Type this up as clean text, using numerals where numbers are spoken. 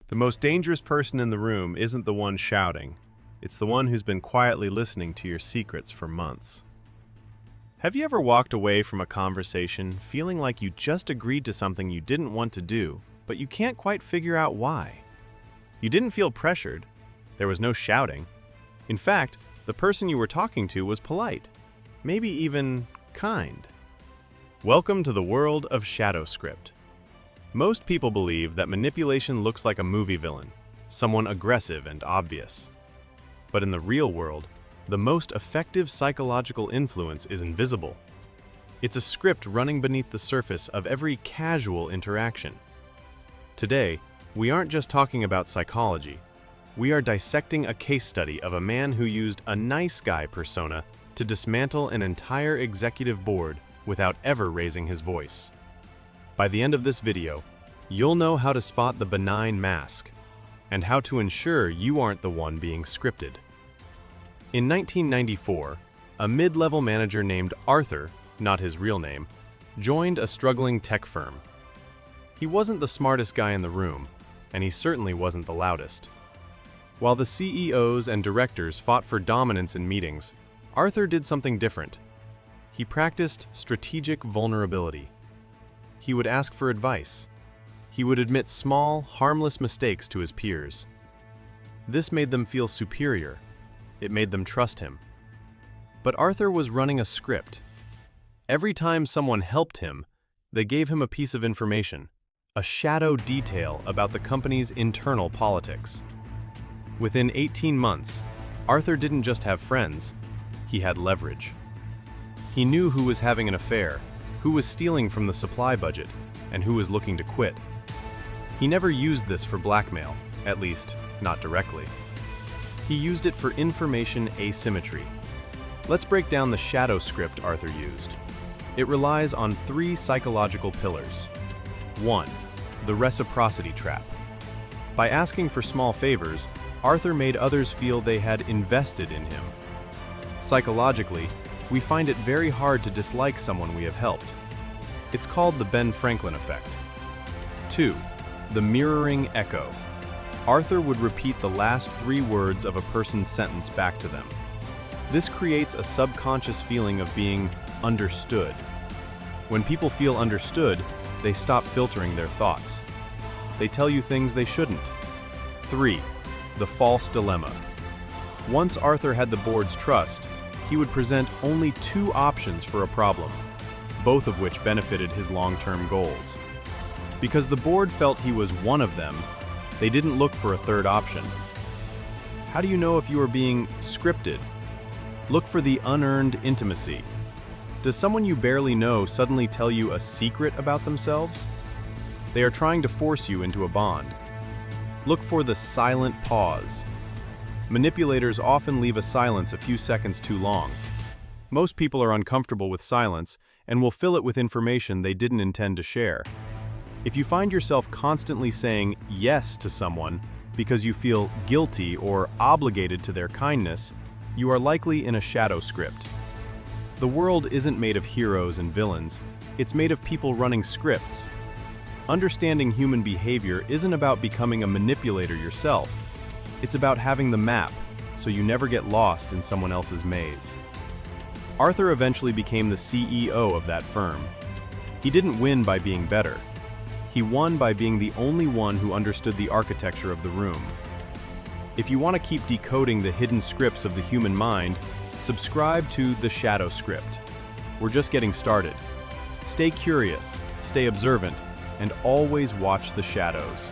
The most dangerous person in the room isn't the one shouting. It's the one who's been quietly listening to your secrets for months. Have you ever walked away from a conversation feeling like you just agreed to something you didn't want to do, but you can't quite figure out why? You didn't feel pressured. There was no shouting. In fact, the person you were talking to was polite, maybe even kind. Welcome to the world of shadow script. Most people believe that manipulation looks like a movie villain, someone aggressive and obvious. But in the real world, the most effective psychological influence is invisible. It's a script running beneath the surface of every casual interaction. Today, we aren't just talking about psychology. We are dissecting a case study of a man who used a nice guy persona to dismantle an entire executive board without ever raising his voice. By the end of this video, you'll know how to spot the benign mask and how to ensure you aren't the one being scripted. In 1994, a mid-level manager named Arthur, not his real name, joined a struggling tech firm. He wasn't the smartest guy in the room, and he certainly wasn't the loudest. While the CEOs and directors fought for dominance in meetings, Arthur did something different. He practiced strategic vulnerability. He would ask for advice. He would admit small, harmless mistakes to his peers. This made them feel superior. It made them trust him. But Arthur was running a script. Every time someone helped him, they gave him a piece of information, a shadow detail about the company's internal politics. Within 18 months, Arthur didn't just have friends, he had leverage. He knew who was having an affair, who was stealing from the supply budget, and who was looking to quit. He never used this for blackmail, at least, not directly. He used it for information asymmetry. Let's break down the shadow script Arthur used. It relies on 3 psychological pillars. 1. The reciprocity trap. By asking for small favors, Arthur made others feel they had invested in him. Psychologically, we find it very hard to dislike someone we have helped. It's called the Ben Franklin effect. 2. The mirroring echo. Arthur would repeat the last 3 words of a person's sentence back to them. This creates a subconscious feeling of being understood. When people feel understood, they stop filtering their thoughts. They tell you things they shouldn't. 3. The false dilemma. Once Arthur had the board's trust, he would present only 2 options for a problem, both of which benefited his long-term goals. Because the board felt he was one of them, they didn't look for a third option. How do you know if you are being scripted? Look for the unearned intimacy. Does someone you barely know suddenly tell you a secret about themselves? They are trying to force you into a bond. Look for the silent pause. Manipulators often leave a silence a few seconds too long. Most people are uncomfortable with silence and will fill it with information they didn't intend to share. If you find yourself constantly saying yes to someone because you feel guilty or obligated to their kindness, you are likely in a shadow script. The world isn't made of heroes and villains, it's made of people running scripts. Understanding human behavior isn't about becoming a manipulator yourself. It's about having the map, so you never get lost in someone else's maze. Arthur eventually became the CEO of that firm. He didn't win by being better. He won by being the only one who understood the architecture of the room. If you want to keep decoding the hidden scripts of the human mind, subscribe to The Shadow Script. We're just getting started. Stay curious, stay observant, and always watch the shadows.